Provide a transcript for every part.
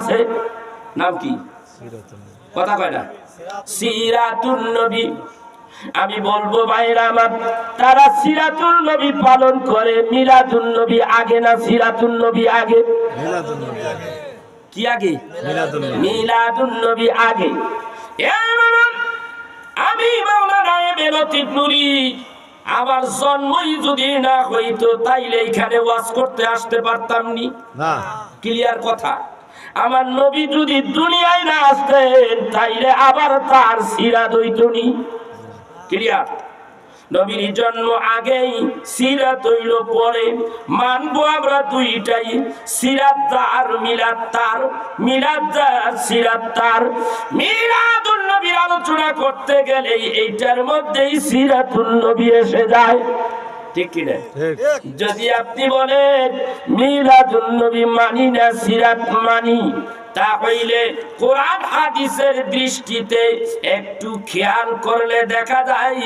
আছে, নাম কি? কথা কয় না, সিরাতুন নবী। আমি বলবো ভাইরা আমার, তারা সিরাতুল নবী পালন করে, মিলাদুন নবী আগে না সিরাতুন নবী আগে? কি আগে? মিলাদুন নবী আগে। আমি মাওলানা লতিফ নুরি, আমার জন্মই যদি না হইতো তাইলে এখানে ওয়াজ করতে আসতে পারতাম নি। ক্লিয়ার কথা। আমার নবী যদি দুনিয়ায় না আসতেন তাইলে আবার তার সিরাত হইতো নি। ক্লিয়ার। নবীর জন্ম আগেই, সিরাত হইল পরে। মানবো আমরা দুইটাই, সিরাত তার মিলাদ তার, মিলাদ তার সিরাত তার। মিলাদুন নবীর আলোচনা করতে গেলে এইটার মধ্যেই সিরাতুন নবী এসে যায়, ঠিক কি না? যদি আপনি বলেন মিলাদুন নবী মানি না সিরাত মানি, তাহলে কোরআন হাদিসের দৃষ্টিতে একটু খেয়াল করলে দেখা যায়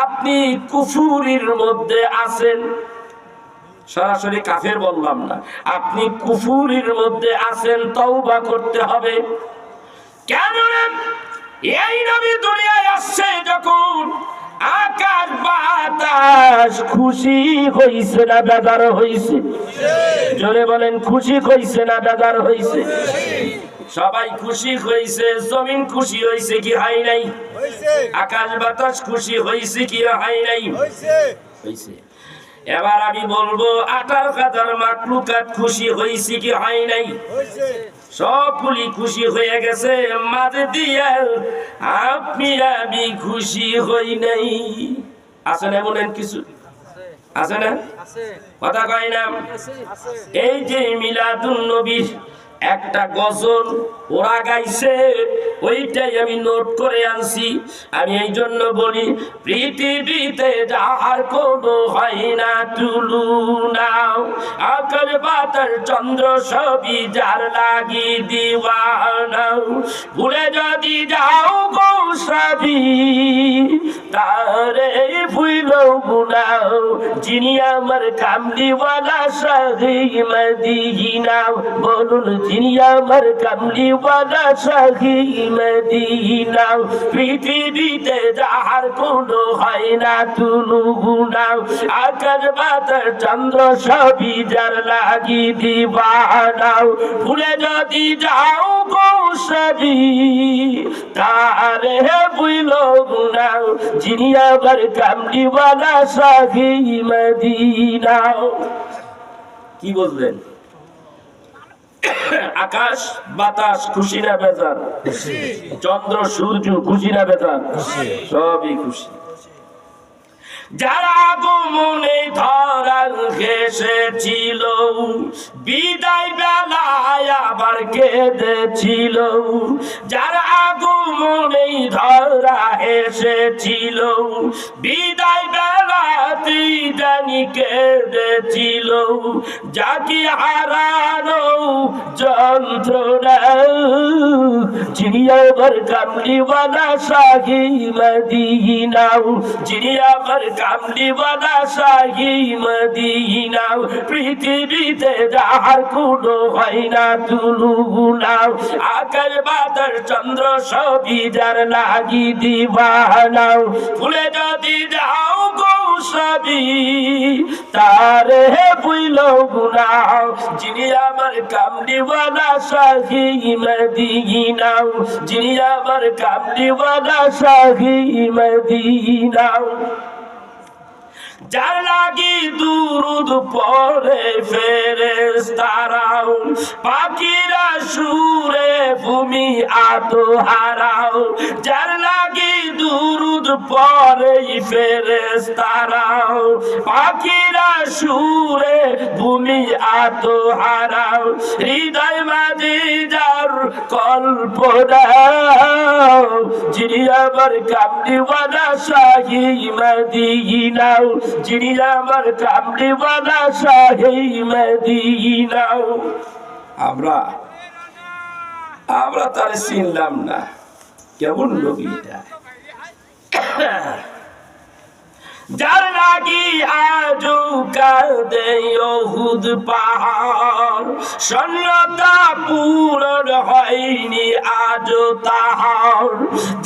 আপনি কুফুরির মধ্যে আছেন। সরাসরি কাফের বললাম না, আপনি কুফুরির মধ্যে আছেন, তওবা করতে হবে। কেন? এই নবী দুনিয়ায় আসছে যখন, আকাশ বাতাস খুশি হইছে না বেজার হইছে? জোরে বলেন, খুশি হইছে না বেজার হইছে? সবাই খুশি হইছে। জমিন খুশি হইছে কি হয় নাই? আকাশ বাতাস খুশি হইছে কি হয় নাই? হইছে। এবার আমি বলবো 18,000 মাখলুকাত খুশি হইছে কি হয় নাই? সবগুলি খুশি হয়ে গেছে, মাঝে দিয়ে আপনি আমি খুশি হই নাই। আছে না এমন কিছু? আছে না? কথা কয় না? এই যে মিলাদুন নবী একটা গজল ওরা গাইছে, ওইটাই আমি নোট করে আনছি। আমি এই জন্য বলি, পৃথিবীতে যার কোনো হয় না তুলনা, আকাশ বাতাস চন্দ্র সবই যার লাগি দিওয়ানা। ভুলে যদি যাও গো সবই তারে ভুইলো গুনাও, যিনি আমার কামলিওয়ালা শাহে মদিনা। বলুন, যিনি আমার কামলিওয়ালা শাহে মদিনা। পৃথিবীতে যার কোনো হয় না তুলনা, আকাশ বাতাস চন্দ্র সবই যার লাগি দিওয়ানা। ভুলে যদি যাও গো সবই তারে ভুইলো গুনাও, যিনি আমার কামলিওয়ালা শাহে মদিনা। কি বলবেন? আকাশ বাতাস খুশি না বেজার? চন্দ্র সূর্য খুশি না বেজার? সবই খুশি। যারা আগমনে ধরা ঘেসেছিল, বিদায় বেলায় আবার কেঁদেছিল। যারা আগমনে ধরা এসেছিল, বিদায় বেলাতে জানি কেঁদেছিল। যাকে হারানো যন্ত্রণা, যিনি আমার কামলিওয়ালা শাহে মদিনা, যিনি আমার কামলিওয়ালা শাহে মদিনা। পৃথিবীতে যার কোনো হয় না তুলনা, আকাশ বাতাস চন্দ্র সবই যার লাগি দিওয়ানা। ভুলে যদি যাও গো সবই তারে ভুইলো গুনাও, যিনি আমার কামলিওয়ালা শাহে মদিনা, যিনি আমার কামলিওয়ালা শাহে মদিনা। যার লাগি দুরুদ পড়ে ফেরেশতারাও, পাখিরা সুরে ভূমি আতহারাও। যার লাগি দুরুদ পড়ে ফেরেশতারাও, পাখিরা সুরে ভূমি আতহারাও। হৃদয় মাঝে যার কল্পনা, যিনি আমার কামলিওয়ালা শাহে মদিনা, যিনি আমার কামলিওয়ালা শাহে মদিনা। আমরা তার চিনলাম না, কেমন নবী এটা? যার লাগি আজও কাঁদে উহুদ পাহাড়, শূন্যতা পূরণ হয়নি আজও তাহার।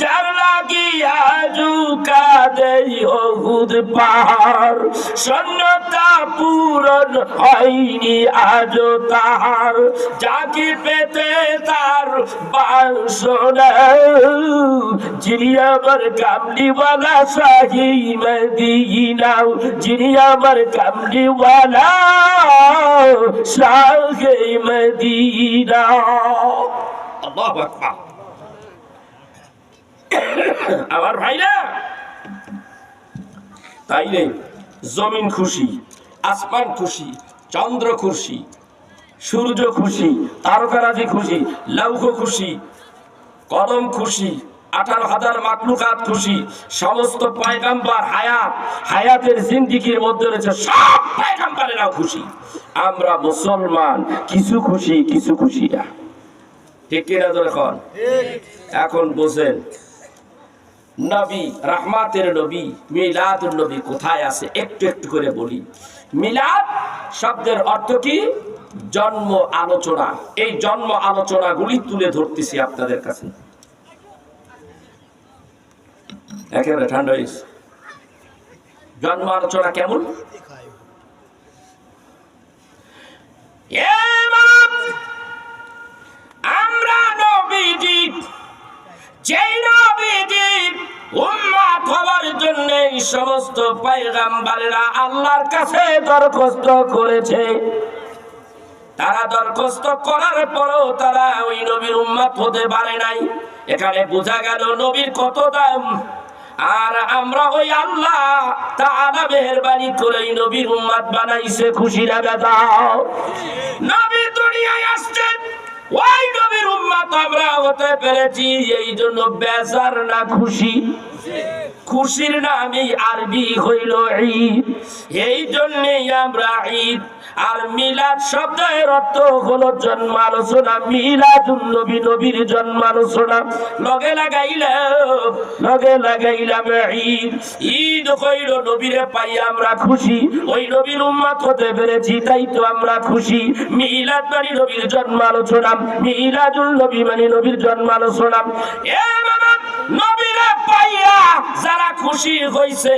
যার লাগি আজও কাঁদে উহুদ পাহাড়, শূন্যতা পূরণ হয়নি আজও তাহার। যাকে পেতে তার বাসনা, যিনি আমার কামলিওয়ালা শাহী মদিনা, যিনি আমার কামলিওয়ালা শাহী মদিনা। আল্লাহু আকবার। আমার ভাইরা, তাইলে জমিন খুশি, আসমান খুশি, চন্দ্র খুশি, সূর্য খুশি, তারকারাজি খুশি, লৌহ খুশি, কদম খুশি, 18,000 মাখলুকাত খুশি, সমস্ত পয়গম্বর হায়াতের জিন্দেগির মধ্যে রয়েছে সব পয়গম্বরেরাও খুশি। আমরা মুসলমান কিছু খুশি কিছু খুশি না। ঠিক কিনা যখন এখন বোঝেন নবী, রহমাতের নবী, মিলাদুন নবী কোথায় আছে একটু একটু করে বলি। মিলাদ শব্দের অর্থ কি? জন্ম আলোচনা। এই জন্ম আলোচনাগুলি তুলে ধরতেছি আপনাদের কাছে। একেবারে ঠান্ডা হয়েছে। জন্ম আলোচনা কেমন? আমরা নবীজি, যেই নবীজি উম্মত হওয়ার জন্য সমস্ত পয়গম্বরেরা আল্লাহর কাছে দরখাস্ত করেছে, তারা দরখাস্ত করার পরও তারা ওই নবীর উম্মত হতে পারে নাই। এখানে বোঝা গেল নবীর কত দাম। আর আমরা ওই আল্লাহ তাআলা মেহেরবানি করে ওই নবীর উম্মত বানাইছে। খুশি না বেদাও? নবী দুনিয়ায় আসছেন, ওই নবীর উম্মত আমরা হতে পেরেছি, এই জন্য বেজার না খুশি? খুশির নামই আরবি হইল ঈদ। এই জন্যই আমরা ঈদ। আর মিলাদ শব্দের অর্থ হলো জন্ম আলোচনা। মিলাদুন নবী, নবীর জন্ম আলোচনা। লগে লাগাইলাম ঈদ। ঈদ হইল নবীরে পাই আমরা খুশি, ওই নবীর উম্মত হতে পেরেছি তাই তো আমরা খুশি। মিলাদ মানে নবীর জন্ম আলোচনা, মিলাদুল নবী মানে নবীর জন্ম আলোচনা। এ বাবা, নবীরে পাইয়া যারা খুশি হইছে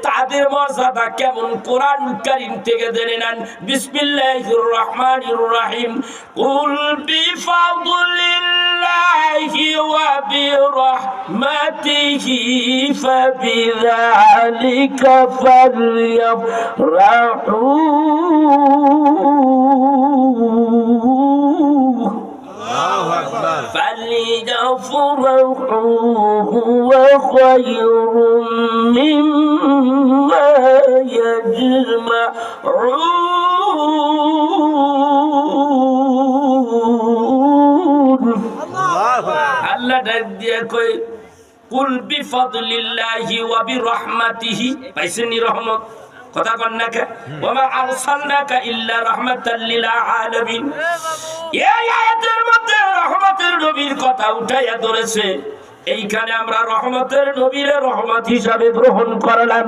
তাদের মর্যাদা কেমন কোরআন কারীম থেকে জেনে নেন। বিসমিল্লাহির রহমানির রহিম। কুল বিফাদলিল্লাহি ওয়া বিরহমাতিহি ফাবিযালিকা ফালইফরাহু। فليفرحوا هو خير مما يجمعون। আল্লাহ ডাক দিয়ে কই কুল বিফাদলিল্লাহি ওয়া বিরহমাতিহি। পাইছেন রহমত? কথা কন না কে? ওয়া আরসালনাকা ইল্লা রাহমাতাল লিল আলামিন। এই আয়াতের মধ্যে রহমতের নবীর কথা উঠাইয়া ধরেছে। এইখানে আমরা রহমতের নবীর রহমত হিসাবে গ্রহণ করলাম।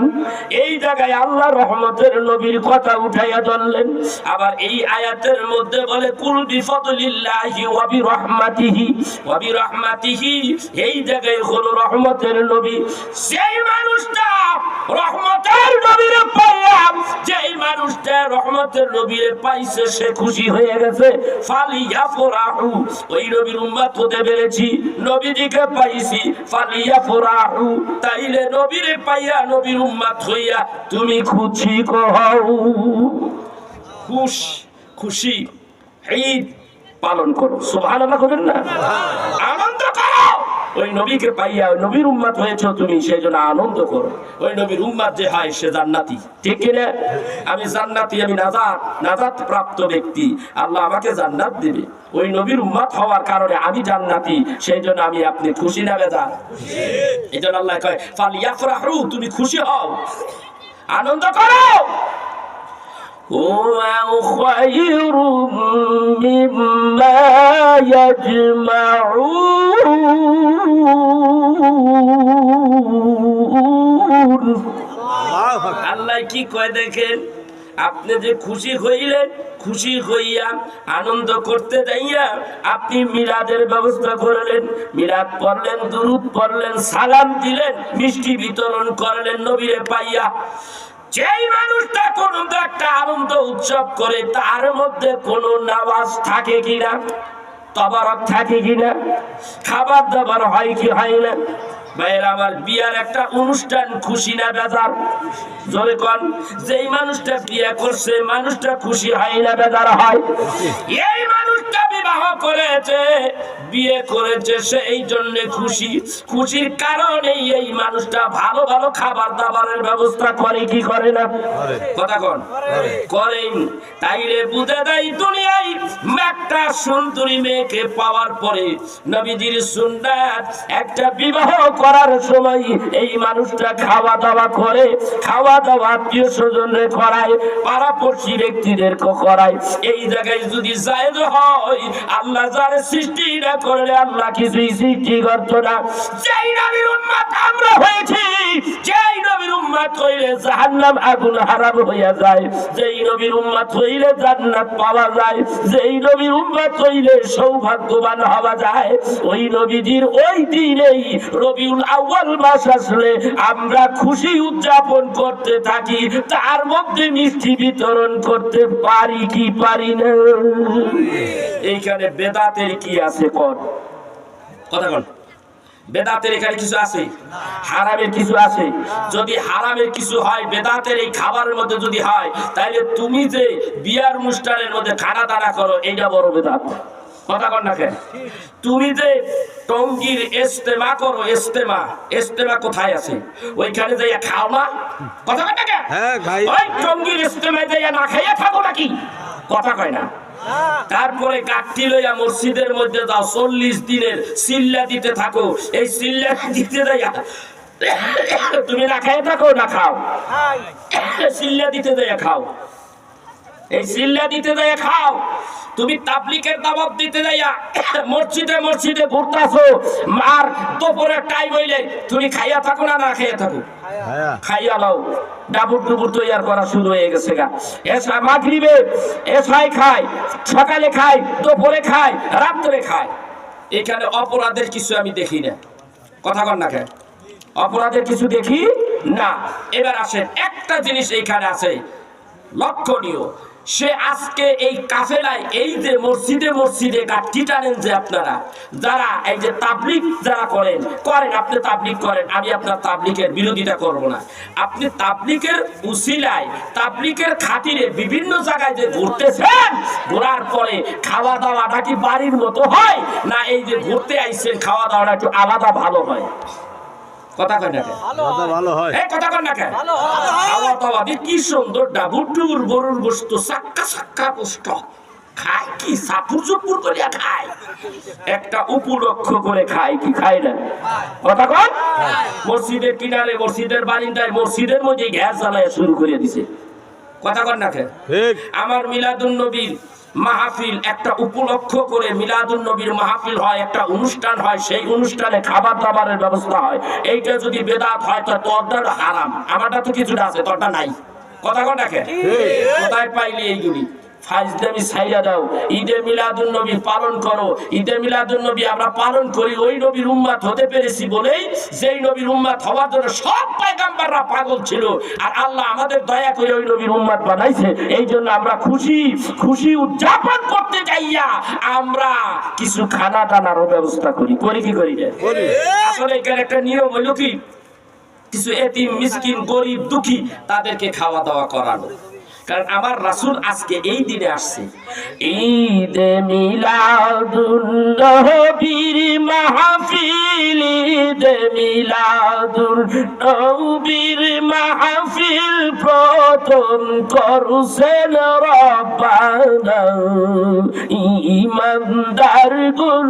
এই জায়গায় আল্লাহ রহমতের নবীর কথা উঠাইয়া ধরলেন। আবার এই আয়াতের মধ্যে বলে কুল বিফাদলিল্লাহি ওয়া বিরহমাতিহি। ওয়া বিরহমাতিহি এই জায়গায় হলো রহমতের নবী। সেই মানুষটা রহমতের নবীরে পাইয়া, যেই মানুষটা রহমতের নবীরে পাইছে সে খুশি হয়ে গেছে। ফালিয়াফরাহু, ওই নবীর উম্মত হতে পেরেছি, নবীজিকে পাইছি। ফালিয়াফরাহু, তাইলে নবীরে পাইয়া নবীর উম্মত হইয়া তুমি খুশি হও। খুশি ঈদ পালন করো। সুবহানাল্লাহ করেন না? আনন্দ করো। ওই নবীকে পাইয়া ওই নবীর উম্মত হয়েছে তুমি, সেই জন্য আনন্দ করো। ওই নবীর উম্মত যে হয় সে জান্নাতি। ঠিক কিনা? আমি জান্নাতি, আমি নাজাত প্রাপ্ত ব্যক্তি। আল্লাহ আমাকে জান্নাত দিবে। ওই নবীর উম্মত হওয়ার কারণে আমি জান্নাতি, সেই জন্য আমি আপনি খুশি না বেজার? এই জন্য আল্লাহ কয় ফালিয়াফরাহু, তুমি খুশি হও, আনন্দ করো। هو خير مما يجمعون। আল্লাহ কি কয় দেখেন, আপনি যে খুশি হইলেন, খুশি হইয়া আনন্দ করতে যাইয়া আপনি মিলাদের ব্যবস্থা করলেন, মিলাদ পড়লেন, দুরূদ পড়লেন, সালাম দিলেন, মিষ্টি বিতরণ করলেন নবীরে পাইয়া। যেই মানুষটা কোন একটা আনন্দ উৎসব করে তার মধ্যে কোন নামাজ থাকে কিনা, তবারক থাকে কিনা, খাবার দাবার হয় কি হয় না? ভাইয়ের আমার, বিয়ার একটা অনুষ্ঠান, খুশি না বেজার? জোরে কোন। যেই মানুষটা বিয়ে করছে মানুষটা খুশি হয় না বেজার হয়? এই মানুষটা বিবাহ করেছে, বিয়ে করেছে, সেই জন্য খুশি। খুশির কারণে এই মানুষটা ভালো ভালো খাবার দাবারের ব্যবস্থা করে কি করে না? কথা কোন করেন। তাইলে বুঝে দেয় দুনিয়ায় একটা সুন্দরী মেয়েকে পাওয়ার পরে নবীজির সুন্নাত, একটা বিবাহ করার সময় এই মানুষটা খাওয়া দাওয়া করে, খাওয়া দাওয়া আত্মীয় স্বজনরে করায়, পাড়াপড়শি ব্যক্তিদেরকে করায়। এই জায়গায় যদি জায়েজ হয়, আল্লাহ যার সৃষ্টি না করলে আল্লাহ কিছুই সৃষ্টি করতো না। যেই নবীর উম্মত আমরা হয়েছি, যেই নবীর উম্মত হইলে জাহান্নাম আগুন হারাম হইয়া যায়, যেই নবীর উম্মত হইলে জান্নাত পাওয়া যায়, যেই নবীর উম্মত হইলে সৌভাগ্যবান হওয়া যায়, ওই নবীজির ওই দিনেই রবিউল আউয়াল মাস আসলে আমরা খুশি উদযাপন করতে থাকি। তার মধ্যে মিষ্টি বিতরণ করতে পারি কি পারি না? এইখানে বেদাতের কি আছে? কোন কথা কোন? বেদাতের এখানে কিছু আছে? হারামের কিছু আছে? যদি হারামের কিছু হয়, বেদাতের এই খাবারের মধ্যে যদি হয়, তাহলে তুমি যে বিয়ার অনুষ্ঠানের মধ্যে খানা দানা করো, এইটা বড় বেদাত। কথা কন না কেন? তুমি যে টঙ্গীর ইস্তেমা করো, ইস্তেমা কোথায় আছে? ওইখানে যাইয়া খাও না? কথা কন না কেন? ওই টঙ্গীর ইস্তেমায় যাইয়া না খাইয়া থাকো নাকি? কথা কয় না। তারপরে কাঠটি লইয়া মসজিদের মধ্যে যাও, 40 দিনের সিল্লা দিতে থাকো। এই সিল্লা দিতে যাইয়া তুমি না খাইয়া থাকো না খাও? সিল্লা দিতে যাইয়া খাও, এই সিল্লা দিতে যাইয়া খাও। তুমি তাবলীগের দাওয়াত দিতে যাইয়া মসজিদে মসজিদে ঘুরতাছো, আর দুপুরের টাইম হইলে তুমি খাইয়া থাকো না না খাইয়া থাকো? খাইয়া লাও। ডাবুর ডুবুর তৈয়ার করা শুরু হয়ে গেছে গা। এসা মাগরিবে এসাই খায়, সকালে খায়, দুপুরে খায়, রাত্রে খায়। এখানে অপরাধের কিছু আমি দেখি না। কথা কন না কেন? অপরাধের কিছু দেখি না। এবার আসেন, একটা জিনিস এইখানে আছে লক্ষণীয়। সে আজকে এই কাফেলায়, এই যে মসজিদে মসজিদে গাঠি টানেন যে আপনারা, যারা এই যে তাবলীগ যারা করেন, আপনি তাবলীগ করেন, আমি আপনার তাবলীগের বিরোধিতা করব না। আপনি তাবলীগের উসিলায়, তাবলীগের খাতিরে বিভিন্ন জায়গায় যে ঘুরতেছেন, ঘোরার পরে খাওয়া দাওয়াটা কি বাড়ির মতো হয়, না এই যে ঘুরতে আইছেন খাওয়া দাওয়াটা একটু আলাদা ভালো হয়? কথা কয় না কেন? ভালো হয়। এই কথা কয় না কেন? খাওয়া দাওয়া কি সুন্দর, ডাবুর ডুবুর গরুর গোশত সাক্কা সাক্কা গোশত খায়, কি সাপুর চুপুর করিয়া খায়, একটা উপলক্ষ করে খায় কি খায় না? কথা কন। মসজিদের কিনারে, মসজিদের বারিন্দায়, মসজিদের মধ্যে গ্যাস জ্বালায় শুরু করে দিছে। কথা কন না কেন? আমার মিলাদুন নবীর মাহফিল, একটা উপলক্ষ করে মিলাদুন নবীর মাহফিল হয়, একটা অনুষ্ঠান হয়, সেই অনুষ্ঠানে খাবার দাবারের ব্যবস্থা হয়। এইটা যদি বেদাত হয় তো তোরটা হারাম, আমারটা তো কিছুটা আছে, তোরটা নাই। কথা কন না কেন? কোথায় পাইলি এইগুলি? ফাজলামি ছাইরা দাও। ঈদে মিলাদুন নবী পালন করো। ঈদে মিলাদুন নবী আমরা পালন করি, ওই নবীর উম্মত হতে পেরেছি বলেই, যেই নবীর উম্মত হওয়ার জন্য সব পয়গম্বররা পাগল ছিল, আর আল্লাহ আমাদের দয়া করে ওই নবীর উম্মত বানাইছে। এই জন্য আমরা খুশি খুশি উদযাপন করতে যাইয়া আমরা কিছু খানা দানারও ব্যবস্থা করি কি করি না? আসলে এখানে একটা নিয়ম হলো কি, কিছু এতিম মিসকিন গরিব দুঃখী তাদেরকে খাওয়া দাওয়া করানো। কারণ আমার রাসূল আজকে এই দিনে আসছে। ঈদে মিলাদুন নবীর মাহফিল, ঈদে মিলাদুন নবীর মাহফিল প্রথম করছেন রব্বানা, ইমানদার গুন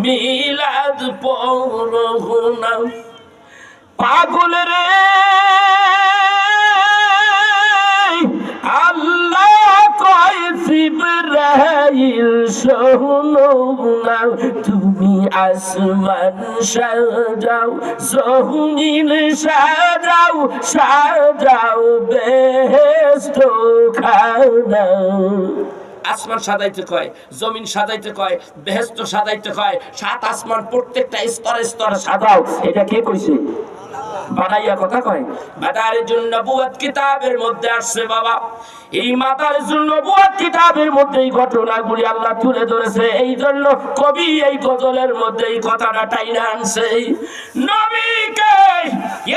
মিলাদ পড়না। পাগল রে আল্লাহ কয় জিবরাইল শোনো না, তুমি আসমান সাজাও, জমিন সাজাও, সাজাও বেহেশত খানা। আসমান সাজাইতে কয়, জমিন সাজাইতে কয়, বেহেশত সাজাইতে কয়, সাত আসমান প্রত্যেকটা স্তরে স্তরে সাজাও। এটা কে কইছে? বানাইয়া কথা কয়। মাদারিজুন নবুওয়াত কিতাবের মধ্যে আসছে বাবা, এই মাদারিজুন নবুওয়াত কিতাবের মধ্যে এই ঘটনাগুলি আল্লাহ তুলে ধরেছে। এই জন্য কবি এই গজলের মধ্যে এই কথাটা টাইনা আনছে। নবীকে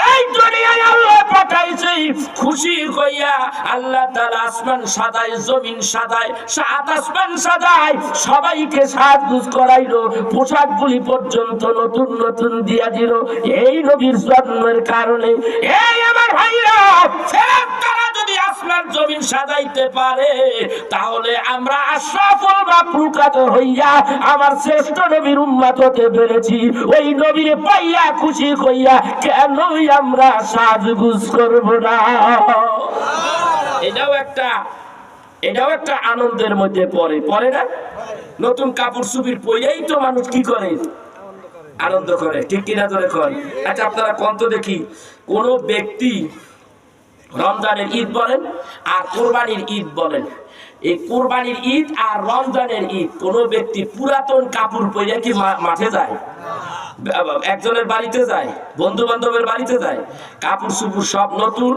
এই দুনিয়ায় আল্লাহ পাঠাইছে খুশি হইয়া। আল্লাহ তাআলা আসমান সাজায়, জমিন সাজায়, সাত আসমান সাজায়, সবাইকে সাজগুজ করাইলো, পোশাকগুলি পর্যন্ত নতুন নতুন দিয়া দিল এই নবীর জন্মের কারণে। এই আমার ভাইরা, ফেরেশতারা যদি আসমান জমিন সাজাইতে পারে, তাহলে আমরা আশরাফুল মাখলুকাত হইয়া আমার শ্রেষ্ঠ নবীর উম্মত হতে পেরেছি। ওই নবীর পাইয়া খুশি হইয়া কেনই আমরা সাজগুজ করব না? এটাও একটা আনন্দের মধ্যে পড়ে না? নতুন কাপড় চুপির পরেই তো মানুষ কি করে? আনন্দ করে, ঠিক কিনা ধরে কয়? আচ্ছা আপনারা কোন তো দেখি, কোন ব্যক্তি রমজানের ঈদ বলেন আর কোরবানির ঈদ বলেন, এই কোরবানির ঈদ আর রমজানের ঈদ কোন ব্যক্তি পুরাতন কাপড় পরে কি মাঠে যায়? একজনের বাড়িতে যায়, বন্ধু বান্ধবের বাড়িতে যায়, কাপড় চুপুর সব নতুন।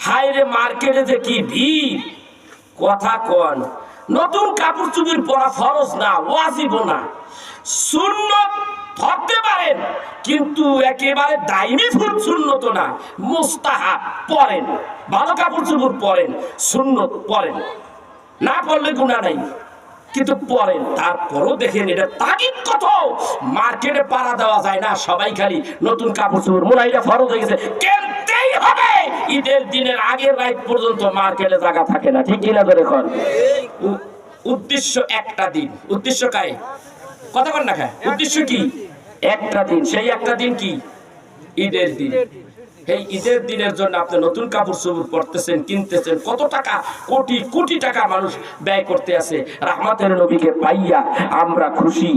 হায়রে মার্কেটে যে কি ভিড়, কথা কন। নতুন কাপড় চুপুর পরা ফরজ না, ওয়াজিব না, সুন্নত ধরতে পারেন, কিন্তু একেবারে দাইমি সুন্নত না, মুস্তাহাব। পরেন, ভালো কাপড় চোপড় পরেন, সুন্নত পরেন, না পড়লে গুনাহ নাই, কিন্তু পরেন। তারপরও দেখেন এটা তাগিদ কত, মার্কেটে পাড়া দেওয়া যায় না, সবাই খালি নতুন কাপড় চোপড়, মনে হয় এটা ফরজ হয়ে গেছে, কিনতেই হবে। ঈদের দিনের আগের রাত পর্যন্ত মার্কেটে জায়গা থাকে না, ঠিক কিনা ধরে কন? উদ্দেশ্য একটা দিন, উদ্দেশ্য কায় কথা বল না খায়, উদ্দেশ্য কি? একটা দিন, সেই একটা দিন কি? ঈদের দিন। এই ঈদের দিনের জন্য আপনি নতুন কাপড় চোপড় পরতেছেন, কিনতেছেন, কত টাকা, কোটি কোটি টাকা মানুষ ব্যয় করতে আছে। রহমতের নবীকে পাইয়া আমরা খুশি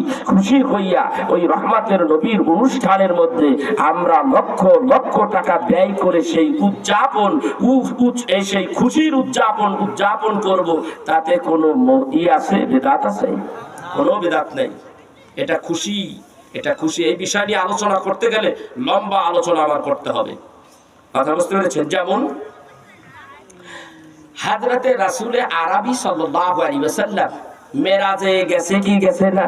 হইয়া ওই রহমতের নবীর অনুষ্ঠানের মধ্যে আমরা লক্ষ লক্ষ টাকা ব্যয় করে সেই উদযাপন, সেই খুশির উদযাপন করব। তাতে কোনো আছে? বিদআত আছে? কোনো বিদআত নেই। এটা খুশি। এই বিষয় নিয়ে আলোচনা করতে গেলে লম্বা আলোচনা আবার করতে হবে, কথা বুঝতে পেরেছেন? যেমন হযরতে রাসূলে আরবি সাল্লাল্লাহু আলাইহি ওয়াসাল্লাম মেরাজে গেছে কি গেছে না?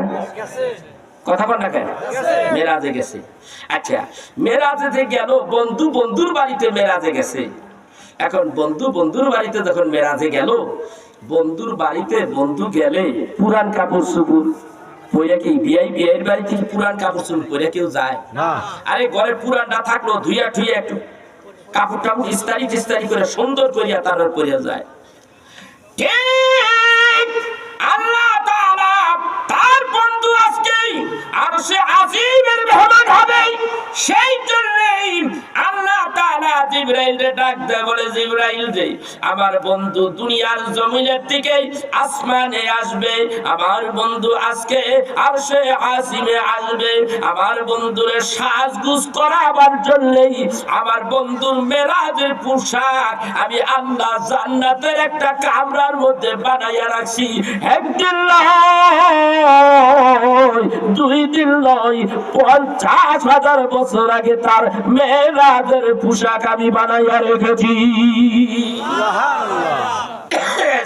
কথা বল না কেন? মেরাজে গেছে। আচ্ছা, মেরাজে যে গেল, বন্ধুর বাড়িতে মেরাজে গেছে। এখন বন্ধুর বাড়িতে যখন মেরাজে গেল, বন্ধুর বাড়িতে বন্ধু গেলে পুরান কাপড় চোপড় পরে কি বিয়ের বাড়ি থেকে পুরান কাপড় চোপড় পরে কেউ যায় না? আরে ঘরে পুরান না থাকলো ধুইয়া ঠুইয়া একটু কাপড় টাপড় ইস্তারি করে সুন্দর করিয়া তারপর পরিয়া যায়। আল্লাহ তাআলা তার বন্ধু আজকে আরশে আজিমের মেহমান হবে, সেই জন্যই আল্লাহ তাআলা জিবরাইলকে ডাক দেয়, বলে জিবরাইল রে, আমার বন্ধু দুনিয়ার জমিনের থেকে আসমানে আসবে, আমার বন্ধু আজকে আরশে আজিমে আসবে, আমার বন্ধুরে সাজগুজ করাবার জন্যই আমার বন্ধুর মেরাজের পোশাক আমি আল্লাহ জান্নাতের একটা কামরার মধ্যে বানাইয়া রাখছি। একদিন নয়, দুই দিন নয়, 50,000 বছর আগে তার মেরাজের পোশাক আমি বানাইয়া রেখেছি।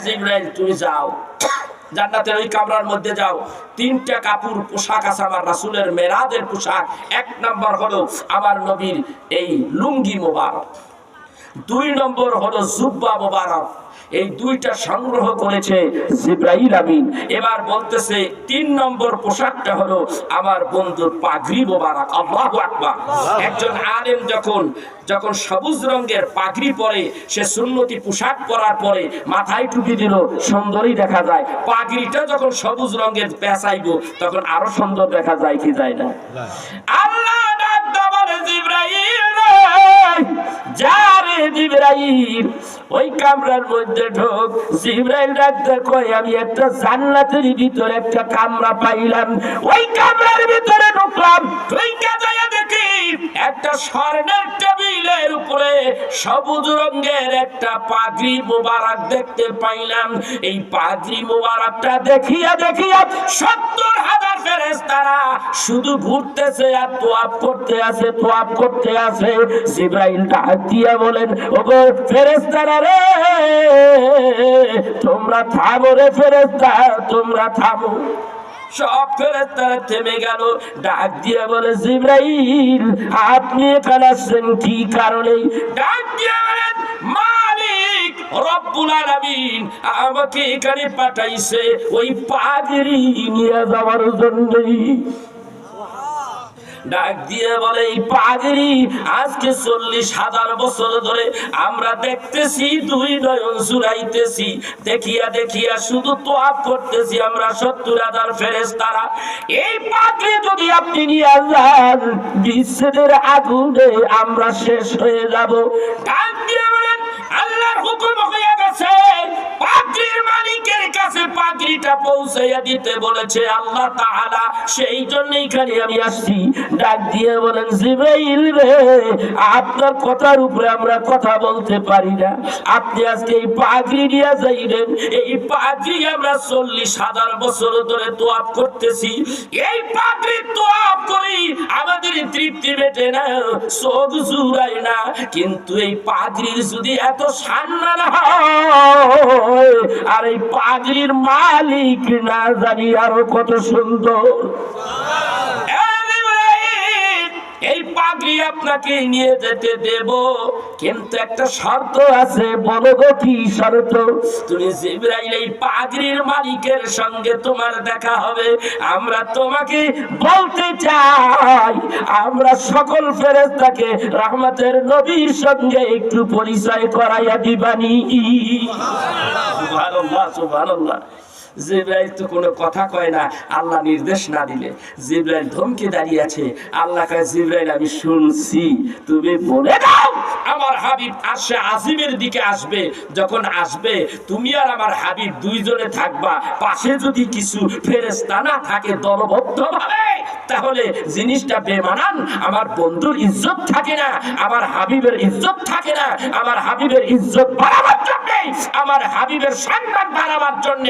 জিবরাইল তুমি যাও, জান্নাতের ওই কামরার মধ্যে যাও, 3টা কাপড় পোশাক আছে আমার রাসূলের মেরাজের পোশাক। 1 নম্বর হলো আমার নবীর এই লুঙ্গি মোবারক, 2 নম্বর হলো জুব্বা মোবারক। এই 2টা সংগ্রহ করেছে জিবরাইল আমিন। এবার বলতেছে 3 নম্বর পোশাকটা হলো আমার বন্ধুর পাগড়ি মোবারক। আল্লাহু আকবার। একজন আলেম যখন সবুজ রঙের পাগড়ি পরে, সে সুন্নতি পোশাক পরার পরে মাথায় টুপি দিল, সুন্দরই দেখা যায়। পাগড়িটা যখন সবুজ রঙের পেঁচাইব তখন আরো সুন্দর দেখা যায় কি যায় না? আল্লাহ ডাক বলে জিবরাইল যারে জিবরাইল ওই কামরার মধ্যে ঢোক। জিবরাইল ডাকতে কয় আমি একটা জান্নাতের ভিতরে একটা কামরা পাইলাম, ওই কামরার ভিতরে ঢুকলাম, ঢুইকা যায়া দেখি একটা স্বর্ণের টেবিলের উপরে সবুজ রঙের একটা পাগড়ি মোবারক দেখতে পাইলাম। এই পাগড়ি মোবারকটা দেখিয়া 70,000 ফেরেশতারা শুধু ঘুরতেছে আর তোয়াফ করতে আছে, তোয়াফ করতে আছে। জিবরাইল ডাক দিয়া বলেন ওগো ফেরেশতারা রে, তোমরা থামো রে ফেরেশতা, তোমরা থামো। সব ফেরেশতারা থেমে গেল। ডাক দিয়ে বলে জিবরাইল আপনি এখানে আসছেন কি কারণে? ডাক দিয়ে বলেন মালিক রব্বুল আলামিন আমাকে এখানে পাঠাইছে ওই পাগড়ি নিয়ে যাওয়ার জন্য। ডাক দিয়ে বলে এই পাগড়ি আজকে 40,000 বছর ধরে আমরা দেখতেছি, দুই নয়ন জুড়াইতেছি, দেখিয়া শুধু তোয়াফ করতেছি আমরা 70,000 ফেরেশতারা। এই পাগড়ি যদি আপনি নিয়ে যান বিচ্ছেদের আগুনে আমরা শেষ হয়ে যাব। ডাক দিয়ে বলেন আল্লাহর হুকুম হয়ে গেছে, পাগড়ির মালিকের কাছে পাগড়িটা পৌঁছাইয়া দিতে বলেছে আল্লাহ তাআলা, সেই জন্য এখানে আমি আসছি। ডাক দিয়ে বলেন জিবরাইল রে, আপনার কথার উপরে আমরা কথা বলতে পারি না, আপনি আজকে এই পাগড়ি নিয়ে যাইলেন। এই পাগড়ি আমরা 40,000 বছর ধরে তোয়াফ করতেছি, এই পাগড়ি তোয়াফ করি আমাদের তৃপ্তি মেটে না, চোখ জুড়ায় না, কিন্তু এই পাগড়ির যদি এত সম্মান হয় আর এই পাগড়ির মালিক না জানি আরো কত সুন্দর। এই পাগড়ি আপনাকে নিয়ে যেতে দেব, কিন্তু একটা শর্ত আছে। বলো গো কি শর্ত? তুমি জিবরাইল এই পাগড়ির মালিকের সঙ্গে তোমার দেখা হবে। আমরা তোমাকে বলতে চাই আমরা সকল ফেরেশতাকে রহমতের নবীর সঙ্গে একটু পরিচয় করাইয়া দিবানি। সুবহানাল্লাহ সুবহানাল্লাহ। জিবরাইল তো কোনো কথা কয় না আল্লাহ নির্দেশ না দিলে। জিবরাইল ধমকে দাঁড়িয়ে আছে। আল্লাহ কয় জিবরাইল আমি শুনছি, তুমি বলে দাও আমার হাবিব আরশে আজিমের দিকে আসবে। যখন আসবে তুমি আর আমার হাবিব দুইজনে থাকবা, পাশে যদি কিছু ফেরেশতা না থাকে দলবদ্ধভাবে, তাহলে জিনিসটা বেমানান। আমার বন্ধুর ইজ্জত থাকে না, আমার হাবিবের ইজ্জত থাকে না। আমার হাবিবের ইজ্জত বাড়াবার জন্য, আমার হাবিবের সম্মান বাড়াবার জন্য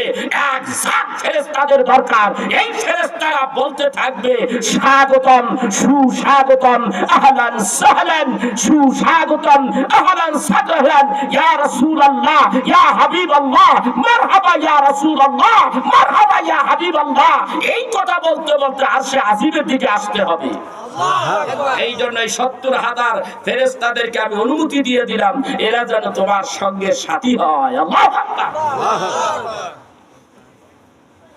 এক জাত ফেরেশতাদের দরকার। এই ফেরেশতারা বলতে থাকবে স্বাগতম, সুস্বাগতম, আহলান সাহলান, সুস্বাগতম, আহলান সাহলান, ইয়া রাসূলুল্লাহ, ইয়া হাবিবাল্লাহ, মারহাবা ইয়া রাসূলুল্লাহ, মারহাবা ইয়া হাবিবাল্লাহ। এই কথা বলতে বলতে আরশে আজিমের দিকে আসতে হবে। এই জন্য 70,000 ফেরেশতাদেরকে আমি অনুমতি দিয়ে দিলাম, এরা যেন তোমার সঙ্গে সাথী হয়। আল্লাহু আকবার।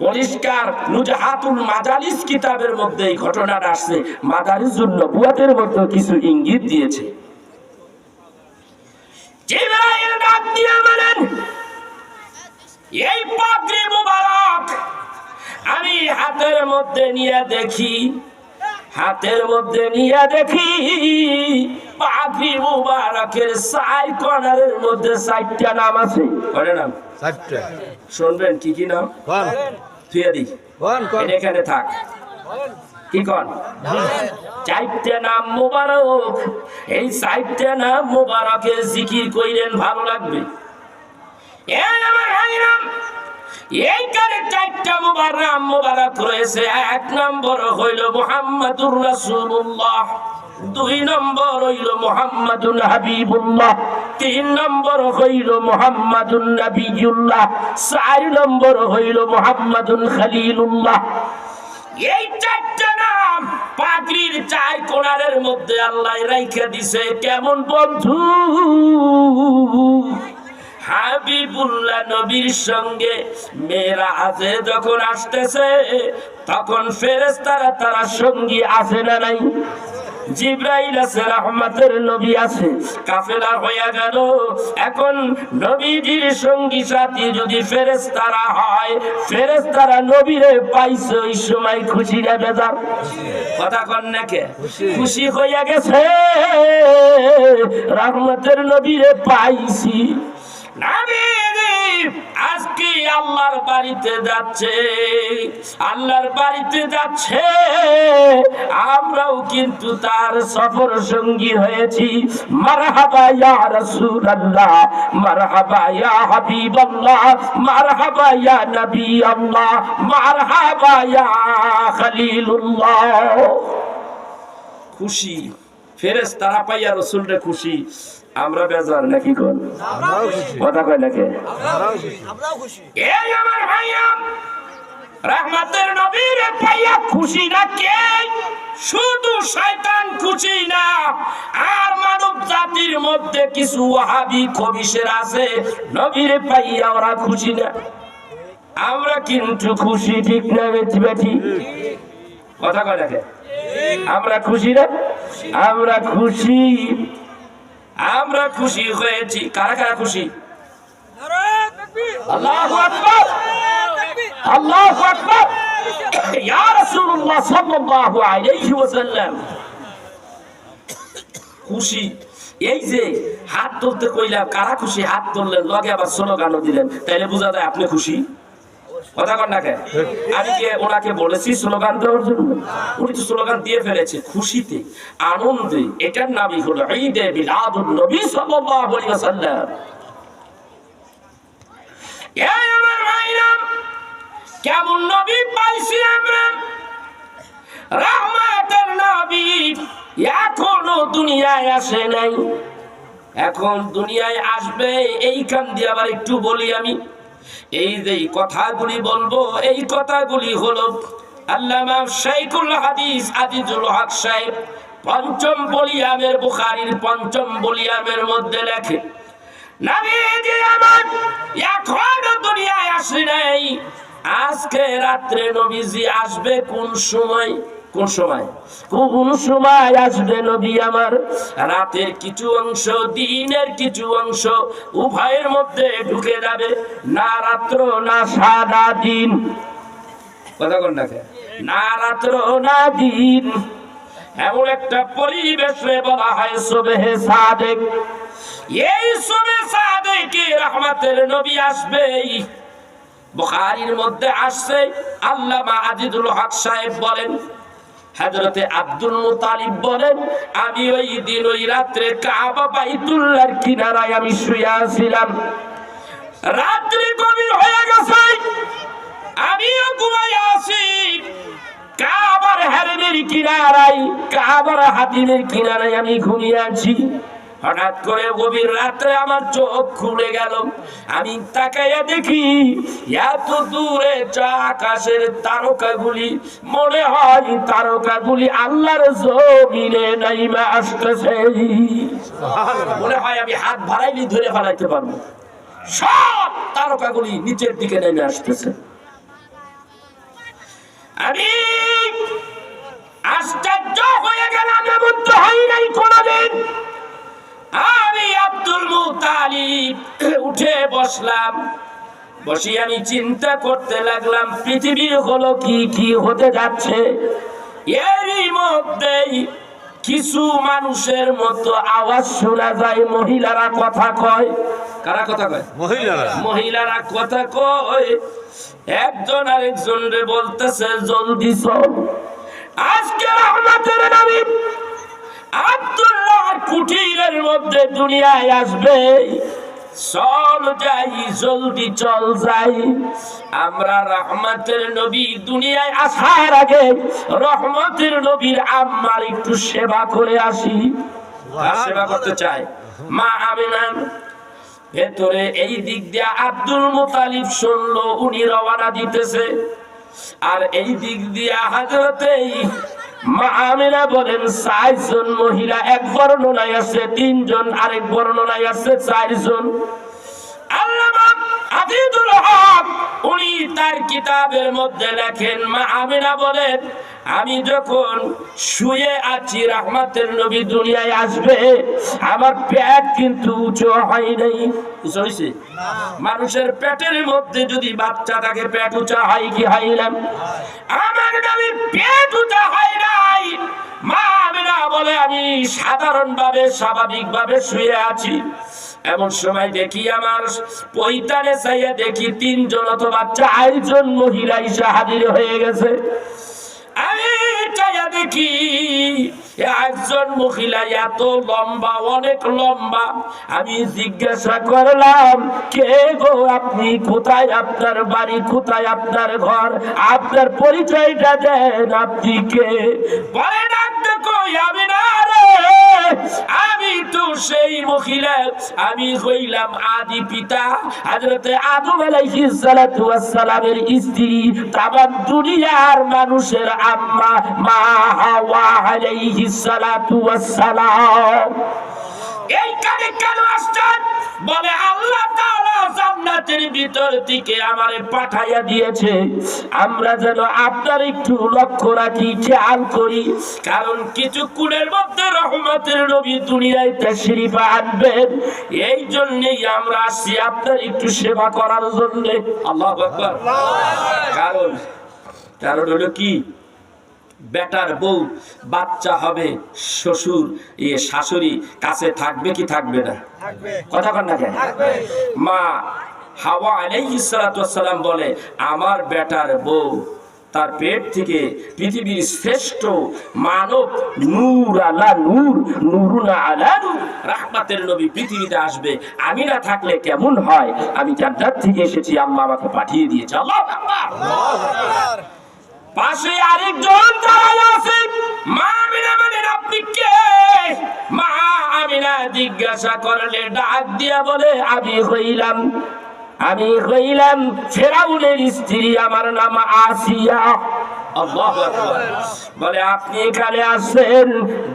পরিষ্কার নুজহাতুল মাজালিস কিতাবের মধ্যে এই ঘটনাটা আসছে। মাদারিজুন নবুওয়াতের মধ্যে কিছু ইঙ্গিত দিয়েছে। জিবরাইল ডাক দিয়ে বলেন এই পাগড়ি মুবারক আমি হাতের মধ্যে নিয়ে দেখি, হাতের মধ্যে নিয়ে দেখি পাগড়ি মুবারকের 4 কর্নারের মধ্যে 4টা নাম আছে। কয়টা নাম? 4টা। শুনবেন কি কি নাম? কোন? তুইয়া দি। কোন কোন? এখানে থাক। কি কোন? 4টা নাম মুবারক। এই 4টা নাম মুবারকের জিকির কইলেন ভালো লাগবে। এই আমার ভাইরাম, এইখানে 4টা মুবারক রয়েছে। 1 নম্বর হইল মুহাম্মাদুর রাসূলুল্লাহ, 2 নম্বর হইল মুহাম্মাদুন হাবিবুল্লাহ, 3 নম্বর হইল মুহাম্মাদুন নবিয়ুল্লাহ, 4 নম্বর হইল মুহাম্মাদুন খলিলুল্লাহ। এই 4টা নাম পাগড়ির 4 কোণারের মধ্যে আল্লাহ রাইখা দিছে। কেমন বন্ধু? হাবিবুল্লাহ নবীর সঙ্গে মেরাজে যখন আসতেছে তখন ফেরেশতারা তারা সঙ্গী আছে না নাই? জিবরাইল আছে, রহমতের নবী আছে, কাফেলা হয়ে গেল। এখন নবীজির সঙ্গী সাথী যদি ফেরেশতারা হয়, ফেরেশতারা নবীরে পাইছে, ওই সময় খুশি না বেজার? কথা কন নাকি? খুশি হইয়া গেছে, রহমতের নবীরে পাইছি। আজকে আল্লাহর বাড়িতে যাচ্ছে, আল্লাহর বাড়িতে যাচ্ছে, আমরাও কিন্তু তার সফর সঙ্গী হয়েছি। মারহাবা ইয়া রাসূলুল্লাহ, মারহাবা ইয়া হাবিবাল্লাহ, মারহাবা ইয়া নবী আল্লাহ, মারহাবা ইয়া খলিলুল্লাহ। খুশি ফেরেশতারা পাইয়া রাসূলরে খুশি, আমরা বেজার নাকি? কোন কথা কয় নাকি? আমরাও খুশি। এই আমার ভাইয়া, রহমতের নবীর পাইয়া খুশি না কে? শুধু শয়তান খুশি না, আর মানব জাতির মধ্যে কিছু ওয়াহাবি খবিশের আছে, নবীর পাইয়া ওরা খুশি না। আমরা কিন্তু খুশি, ঠিক না বেটি? কথা কয় নাকি? আমরা খুশি না? আমরা খুশি, আমরা খুশি হয়েছি। কারা কারা খুশি? আল্লাহু আকবার, আল্লাহু আকবার। ইয়া রাসূলুল্লাহ সাল্লাল্লাহু আলাইহি ওয়াসাল্লাম খুশি। এই যে হাত তুলতে কইলাম, কারা খুশি? হাত তুললেন, লগে আবার স্লোগানও দিলেন, তাইলে বোঝা যায় আপনি খুশি। কথা কন না কেন? আমি কি ওনাকে বলেছি স্লোগান দেওয়ার জন্য? উনি তো স্লোগান দিয়ে ফেলেছে খুশিতে, আনন্দে। এটার নামই হলো ঈদে মিলাদুন নবী সাল্লাল্লাহু আলাইহি ওয়াসাল্লাম। এই আমার ভাইরা, কেমন নবী পাইছি আমরা? রহমতের নবী এখনো দুনিয়ায় আসে নাই, এখন দুনিয়ায় আসবে। এইখান দিয়ে আবার একটু বলি আমি, এই যে কথাগুলি বলবো, এই কথাগুলি হলো আল্লামা শাইখুল হাদিস আজিজুল হক সাহেব পঞ্চম ভলিউমের বুখারীর পঞ্চম ভলিউমের মধ্যে লেখে, নবীজি আমার এখনো দুনিয়ায় আসে নাই, আজকে রাত্রে নবীজি আসবে। কোন সময়? কোন সময়? কোন সময় আসবে নবী আমার? রাতের কিছু অংশ, দিনের কিছু অংশ, উভয়ের মধ্যে ঢুকে যাবে। না রাত্র না সারা দিন। কথা কোন দেখে? না রাত্র না দিন। এমন একটা পরিবেশে বলা হয় সুবহে সাদেক। এই সুবহে সাদেকে রহমতের নবী আসবেই। বুখারীর মধ্যে আসছে, আল্লামা আজিজুল হক সাহেব বলেন, হযরতে আব্দুল মুতালিব বলেন, আমি ওই দিন ওই রাত্রে কাবা বাইতুল্লাহর কিনারায় আমি শুয়ে আছিলাম। রাত্রি গভীর হয়ে গেছে, আমিও ঘুমায় আছি। কাবার হারমের কিনারায়, কাবার হাতিমের কিনারায় আমি ঘুমিয়ে আছি। হঠাৎ করে গভীর রাত্রে আমার চোখ খুলে গেল। আমি তাকাইয়া দেখি এত দূরে আকাশের তারকাগুলি, মনে হয় তারকাগুলি আল্লাহর জমিনে নাইমা আসতেছে। মনে হয় আমি হাত বাড়াইলে ধরে ফেলাইতে পারবো। সব তারকাগুলি নিচের দিকে নেমে আসতেছে। আমি আশ্চর্য হয়ে গেলাম, এমন তো হয় নাই কোনদিন। আমি আব্দুল মুতালিব উঠে বসলাম, বসে আমি চিন্তা করতে লাগলাম পৃথিবীর হলো কি কি হতে যাচ্ছে। এরই মধ্যেই কিছু মানুষের মতো আওয়াজ শোনা যায়, মহিলারা কথা কয়। কারা কথা কয়? মহিলারা কথা কয়। একজন আরেকজন রে বলতেছে, জলদি চল, আজকে রহমতের নবী আব্দুল্লাহর কুঠিরের মধ্যে দুনিয়ায় আসবে। চল যাই, জলদি চল যাই। আমরা রহমতের নবী দুনিয়ায় আসার আগে রহমতের নবীর আম্মার একটু সেবা করে আসি। সেবা করতে চাই মা আমিনা। ভেতরে এই দিক দিয়ে আব্দুল মুতালিব শুনলো উনি রওনা দিতেছে, আর এই দিক দিয়ে হযরতে মা আমিনা বলেন 4 জন মহিলা। এক বর্ণনায় আছে 3 জন, আরেক বর্ণনায় আছে 4 জন। আল্লামা হাফিজুল হক উনি তার কিতাবের মধ্যে লেখেন, মা আমিনা বলেন, আমি যখন শুয়ে আছি রহমতের নবী দুনিয়ায় আসবে, আমার পেট কিন্তু উঁচু হয় নাই। উঁচু হয়েছে? মানুষের পেটের মধ্যে যদি বাচ্চা থাকে পেট উঁচা হয় কি হয় না? আমার নবীর পেট উঁচা হয় নাই। মা আমিনা বলে, আমি সাধারণভাবে স্বাভাবিকভাবে শুয়ে আছি, এমন সময় দেখি আমার পৈতানে চাইয়া দেখি 3 জন অথবা 4 জন মহিলা এসে হাজির হয়ে গেছে। আমি চাইয়া দেখি একজন মহিলা এত লম্বা, অনেক লম্বা। আমি জিজ্ঞাসা করলাম, কে গো আপনি? কোথায় আপনার বাড়ি? কোথায় আপনার ঘর? আপনার পরিচয়টা দেন, আপনি কে? বলে, ডাকতে কই আমি না রে, আমি তো সেই মহিলা, আমি হইলাম আদি পিতা হযরতে আদম আলাইহিস সালাতু ওয়াস সালামের স্ত্রী, তামাম দুনিয়ার মানুষের আম্মা মা হাওয়া আলাইহিস সালাতু ওয়াস সালাম। এই কানে কেন আসছেন? বলে, আল্লাহ তাআলা জান্নাতের ভিতর থেকে আমারে পাঠাইয়া দিয়েছে, আমরা যেন আপনার একটু লক্ষ্য রাখি, খেয়াল করি, কারণ কিছুক্ষণের মধ্যে রহমতের নবী দুনিয়ায় তাশরীফ আনবেন। এই জন্যই আমরা আসছি আপনার একটু সেবা করার জন্য। আল্লাহু আকবার। কারণ হলো কি, বেটার বউ বাচ্চা হবে, শ্বশুর শাশুড়ি কাছে থাকবে কি থাকবে না? কথা কন না কেন? মা হাওয়া আলাইহিস সালাতু ওয়াস সালাম বলে, আমার বেটার বউ তার পেট থেকে পৃথিবীর শ্রেষ্ঠ মানব নূর আলা নূর, নুরুন আলা নূর, রাহমাতের নবী পৃথিবীতে আসবে। আমি না থাকলে কেমন হয়? আমি জান্নাত থেকে এসেছি, আল্লাহ আমাকে পাঠিয়ে দিয়েছে। আল্লাহু আকবার, আল্লাহু আকবার। পাশে আরেকজন দাঁড়ায় আছে। মা আমিনা বলেন, আপনি কে? মা আমিনা জিজ্ঞাসা করলে, ডাক দিয়া বলে, আমি হইলাম ফেরাউনের স্ত্রী, আমার নাম আসিয়া। আল্লাহু আকবার। বলে, আপনি এখানে আসেন?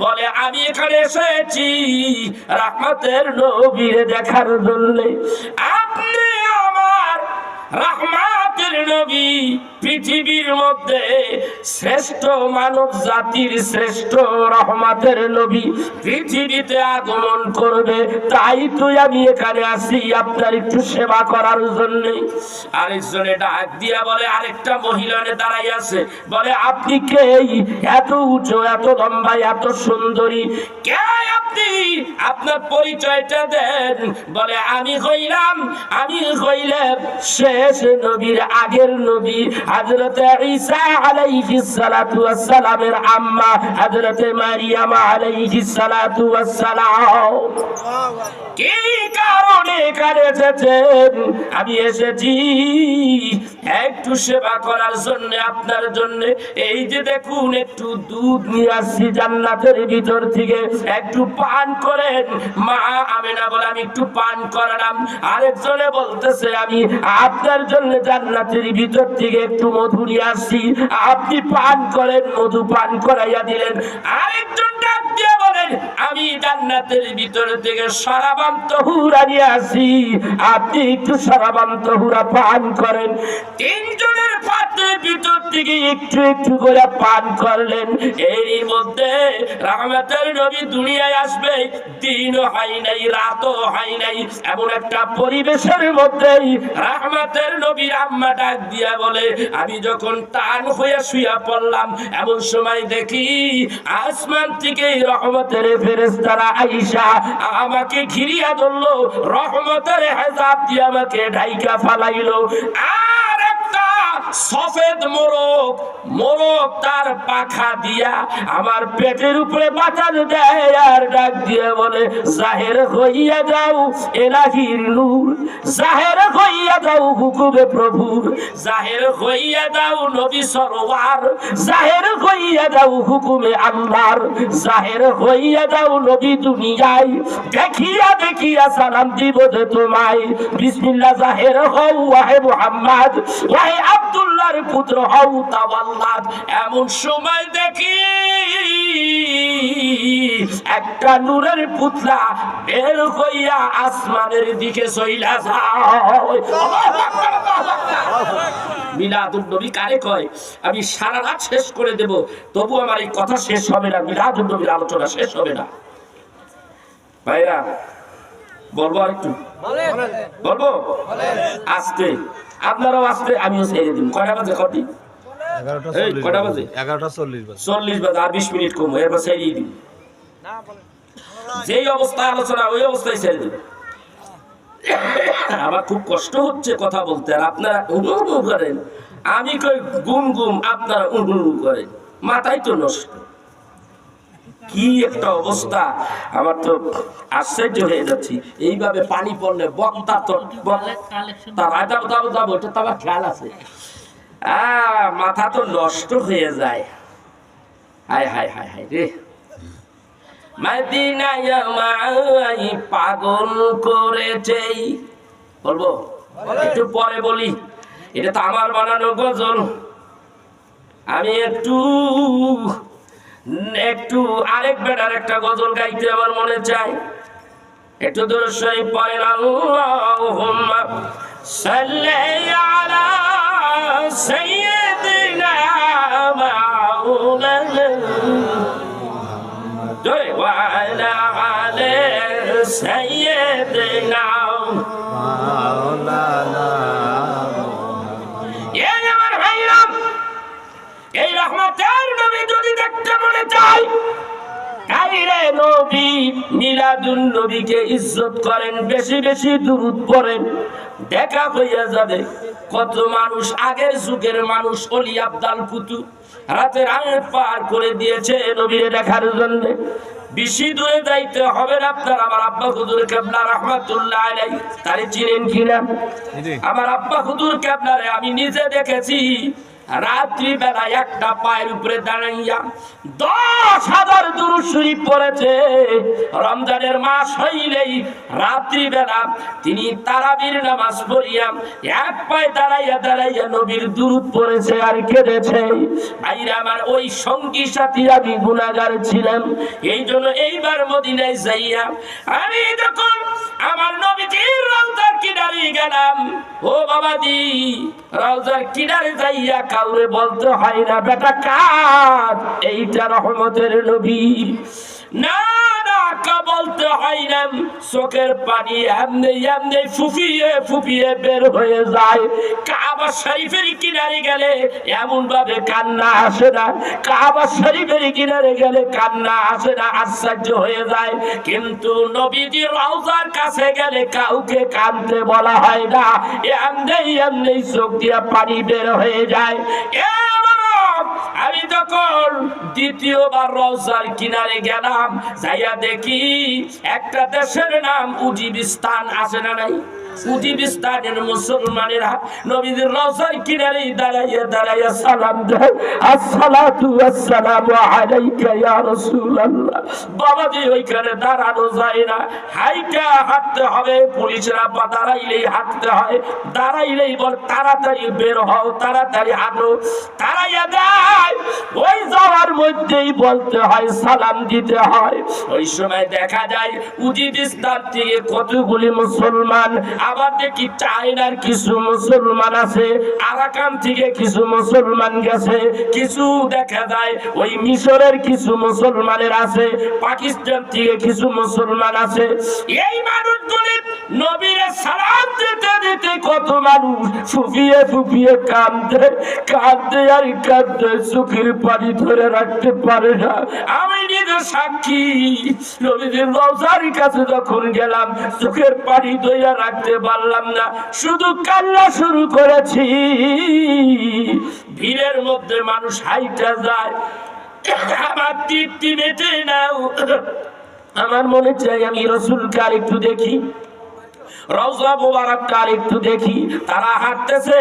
বলে, আমি এখানে এসেছি রাহমাতের নবীরে দেখার জন্য। আপনি আমার রাহমাতের নবী, পৃথিবীর মধ্যে শ্রেষ্ঠ মানব জাতির শ্রেষ্ঠ রহমতের নবী পৃথিবীতে আগমন করবে, তাই তো আমি এখানে আসি আপনার একটু সেবা করার জন্য। আরেকজনে ডাক দিয়া বলে, আরেকটা মহিলা দাঁড়াই আছে, বলে, আপনি কে? এত উঁচু, এত লম্বা, এত সুন্দরী, কে আপনি? আপনার পরিচয়টা দেন। বলে, আমি হইলাম শেষ নবীর আগের নবী হযরতে ঈসা আলাইহিস সালাতু ওয়াস সালামের আম্মা হযরতে মারিয়াম আলাইহিস সালাতু ওয়াস সালাম। কি কারণে এখানে এসেছেন? আমি এসেছি একটু সেবা করার জন্য, আপনার জন্য। এই যে দেখুন, একটু দুধ নিয়ে আসছি জান্নাতের ভিতর থেকে, একটু পান করেন। মা আমিনা বলে, আমি একটু পান করালাম। আরেকজনে বলতেছে, আমি আপনার জন্য জান্নাতের ভিতর থেকে একটু মধু নিয়ে আসছি, আপনি পান করেন। মধু পান করাইয়া দিলেন। আরেকজন ডাক দিয়ে বলেন, আমি জান্নাতের ভিতর থেকে শরাবান তহুরা নিয়ে আসি, আপনি একটু শরাবান তহুরা পান করেন। 3 জনের পাত্রের ভিতর থেকে একটু একটু করে পান করলেন। এরই মধ্যে রহমতের নবী দুনিয়ায় আসবে, দিনও হয় নাই, রাতও হয় নাই, এমন একটা পরিবেশের মধ্যেই রহমতের নবীর আম্মা ডাক দিয়া বলে, আমি যখন টান হয়ে শুয়ে পড়লাম, এমন সময় দেখি আসমান থেকে রহমতের ফেরেশতারা আইসা আমাকে ঘিরিয়া ধরলো, রহমতের হেজাব দিয়ে আমাকে ঢাইকা ফালাইলো। আর একটা সফেদ মোরগ তার পাখা দিয়া আমার পেটের উপরে বাতাস দেয়, আর ডাক দিয়ে বলে, জাহের হইয়া যাও এলাহির নূর, জাহের হইয়া যাও হুকুমে প্রভুর, জাহের হইয়া যাও নবী সরওয়ার, জাহের হইয়া যাও হুকুমে আল্লাহর, জাহের হইয়া যাও নবী দুনিয়ায়, দেখিয়া সালাম দিব যে তোমায়। বিসমিল্লাহ, জাহের হও ওয়াহে মুহাম্মদ, ওয়াহে আব্দুল আব্দুল্লাহর পুত্র হও তাওয়াল্লাদ। এমন সময় দেখি একটা নূরের পুতলা বের হইয়া আসমানের দিকে চইলা যায়। মিলাদুন নবী কারে কয়? আমি সারা রাত শেষ করে দেব, তবু আমার এই কথা শেষ হবে না, মিলাদুন নবীর আলোচনা শেষ হবে না। ভাইরা বলবো আরেকটু, বলবো আস্তে, আপনারাও আস্তে, আমিও ছেড়ে দিব। কয়টা বাজে? কটি? কয়টা বাজে? 11:40 বাজে। আর 20 মিনিট কম, এরপর ছেড়ে দিব। যেই অবস্থায় আলোচনা ওই অবস্থায় ছেড়ে দিব। আমার খুব কষ্ট হচ্ছে কথা বলতে, আর আপনারা উহু করেন। আমি কই গুম গুম, আপনারা উহু করেন। মাথাই তো নষ্ট। কি একটা অবস্থা, আমার তো আশ্চর্য হয়ে যাচ্ছি। এইভাবে পানি পড়লে বক্তা তো তার যাবো, এটা তো আমার খেয়াল আছে। মাথা তো নষ্ট হয়ে যায়। হায় হায় হায় হায় রে, মদিনায় আমায় পাগল করেছে। বলবো একটু পরে বলি, এটা তো আমার বানানো গজল। আমি একটু আরেক বেটার একটা গজল গাইতে আমার মনে চায়। একটু দূর শরীফ পড়েন, আল্লাহুম্মা সাল্লি আলা সাইয়্যিদিনা মাওলানা ওয়া আলা আলি সাইয়্যিদিনা মাওলানা। এই রহমতের নবী যদি দেখতে মনে চায়, তাইলে নবী মিলাদুন নবীকে ইজ্জত করেন, বেশি বেশি দুরূদ পড়েন, দেখা হইয়া যাবে। কত মানুষ, আগের যুগের মানুষ, অলি আব্দাল ফুতু রাতের আঙের পার করে দিয়েছে নবীরে দেখার জন্য। বেশি দূরে যাইতে হবে না। আপনার আমার আব্বা হুজুর কেবলা রাহমাতুল্লাহ আলাইহি, তারে চিনেন কিনা? আমার আব্বা হুজুর কেবলারে আমি নিজে দেখেছি রাত্রি বেলা একটা পায়ের উপরে দাঁড়াইয়া 10,000 দুরূদ শরীফ পড়েছে। রমজানের মাস হইলেই রাত্রি বেলা তিনি তারাবির নামাজ পড়িয়া এক পায়ে দাঁড়াইয়া দাঁড়াইয়া নবীর দুরূদ পড়েছে আর কেঁদেছে। ভাইরা আমার, ওই সঙ্গী সাথী আমি গুনাহগার ছিলাম। এই জন্য এইবার মদিনায় যাইয়া আমি যখন আমার নবীজির রওজার কিনারে গেলাম, ও বাবাজি, রওজার কিনারে যাইয়া কাউরে বলতে হয় না বেটা কাঁদ, এইটা রহমতের নবী। না না, বলতে হয় না। চোখের পানি এমনি এমনি ফুফিয়ে ফুফিয়ে বের হয়ে যায়। কাবা শরীফের কিনারে গেলে এমন ভাবে কান্না আসে না, কাবা শরীফের কিনারে গেলে কান্না আসে না, আশ্চর্য হয়ে যায়। কিন্তু নবীজির রওজার কাছে গেলে কাউকে কাঁদতে বলা হয় না, এমনি এমনি চোখ দিয়ে পানি বের হয়ে যায়। আমি যখন দ্বিতীয়বার রওজার কিনারে গেলাম, যাইয়া দেখি একটা দেশের নাম উজিবিস্তান আছে না নাই? উজিবিস্তানের মুসলমানেরা নবীজির রওজার কিনারে দাঁড়াইয়া দাঁড়াইয়া সালাম দেয়, আসসালাতু ওয়াসসালামু আলাইকা ইয়া রাসূলুল্লাহ। বাবাজি, ওইখানে দাঁড়ানো যায় না, হাইটা হাঁটতে হবে। পুলিশরা দাঁড়াইলেই হাঁটতে হয়, দাঁড়াইলেই বল তাড়াতাড়ি বের হও, তাড়াতাড়ি হাঁটো। তাড়াইয়া যায়, ওই যাওয়ার মধ্যেই বলতে হয়, সালাম দিতে হয়। ওই সময় দেখা যায় উজিবিস্তান থেকে কতগুলি মুসলমান, আবার দেখি চায়নার কিছু মুসলমান আছে, আরাকান থেকে কিছু মুসলমান গেছে, কিছু দেখা যায় ওই মিশরের কিছু মুসলমানের আছে, পাকিস্তান থেকে কিছু মুসলমান আছে। এই মানুষগুলি নবীরে সালাম দিতে দিতে কত মানুষ ফুফিয়ে ফুফিয়ে কাঁদে কাঁদে আর কাঁদে, চোখের পানি ধরে রাখতে পারে না। আমি নিজে সাক্ষী, নবীজির রওজার কাছে যখন গেলাম চোখের পানি ধরে রাখতে পারলাম না, শুধু কান্না শুরু করেছি। ভিড়ের মধ্যে মানুষ হাইটা যায়, আমার তৃপ্তি মেটে নাও। আমার মনে চাই আমি রাসূলকে আরেকটু দেখি, রওজা মুবারকটা আরেকটু দেখি। তারা হাঁটতেছে,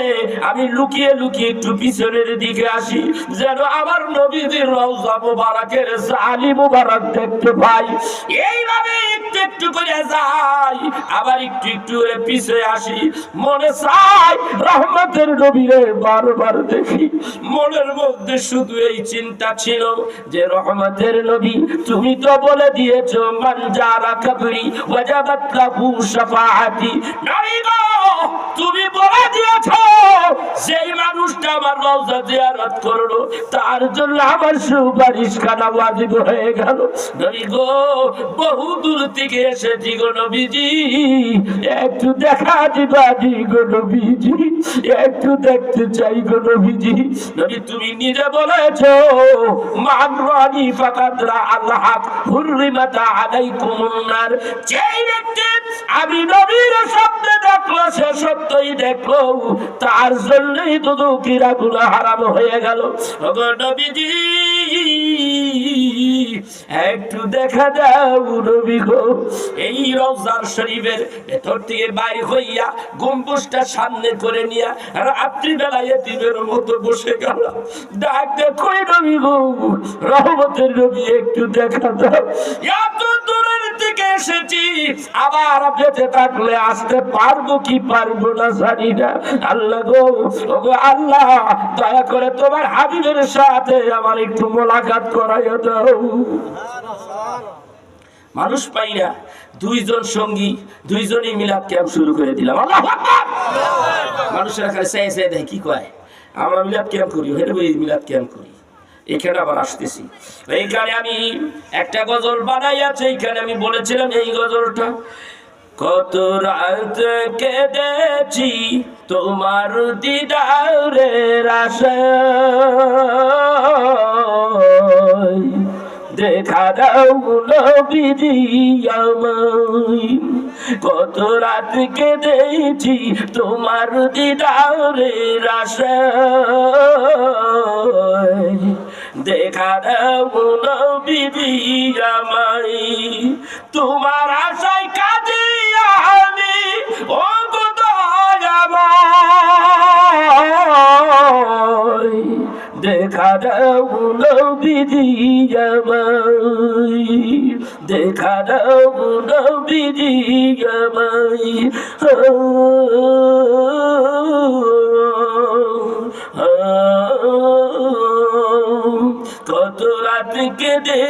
আমি লুকিয়ে লুকিয়ে একটু পিছনের দিকে আসি, যেন আমার নবীজির রওজা মুবারকের জালি মুবারক দেখতে পাই। এইভাবে একটু একটু করে যাই, আবার একটু একটু করে পিছে আসি, মনে চাই রহমতের নবীরে বারবার দেখি। মনের মধ্যে শুধু এই চিন্তা ছিল যে রহমতের নবী তুমি তো বলে দিয়েছো মান জারা কবরি ওয়াজাবাত লাহু শাফাআতি। নবী গো তুমি বলে দিয়েছো যেই মানুষটা আমার রওজা জিয়ারত করলো তার জন্য আমার সুপারিশ খানা ওয়াজিব হয়ে গেল। নবী গো বহু দূর থেকে এসেছি গো নবীজি, একটু দেখা দিবাজি গো নবীজি, একটু দেখতে চাই গো নবীজি। নবী তুমি নিজে বলেছো মান রানি ফাকাদ রা আল্লাহ হুররিমাত আলাইকুমুন নার, যেই ব্যক্তি আমি নবীর স্বপ্নে দেখলো সে সত্যই দেখলো তার জন্যই তো দুঃখীরাগুলো হারাম হয়ে গেল। ওগো নবীজি একটু দেখা দাও নবী গো। এই রওজার শরীফের ভেতর থেকে বাইর হইয়া গম্বুজটা সামনে করে নিয়া রাত্রি বেলায় এতিমের মতো বসে গেল। ডাক দেখো নবী গো, রহমতের নবী একটু দেখা দাও। এত দূরের থেকে এসেছি, আবার বেঁচে থাকলে আসতে পারবো কি পারবো না জানি না। আল্লাহ গো, ওগো আল্লাহ দয়া করে তোমার হাবিবের সাথে আমার একটু মোলাকাত করাইয়া দাও। মানুষ পাই না, দুইজন সঙ্গী দুইজনই মিলাদ ক্যাম্প শুরু করে দিলাম। আল্লাহু আকবার। মানুষের এখানে চাই চাই দেয় কি কয় আমরা মিলাদ ক্যাম্প করি, হেঁটে মিলাদ ক্যাম্প করি। এখানে আবার আসতেছি, এইখানে আমি একটা গজল বানাইয়াছি, এইখানে আমি বলেছিলাম এই গজলটা, কত রাত কেঁদেছি তোমার দিদারের আশায়, দেখা দাও নবীজি আমায়, কত রাত কেঁদেছি তোমার দিদারের আশায়, দেখা দাও নবীজি আমায়, তোমার আশায় কাঁদি আমি ও গো দয়াময়, দেখা দাও নবীজি আমায়, দেখা দাও নবীজি আমায়। কত রাত কেঁদে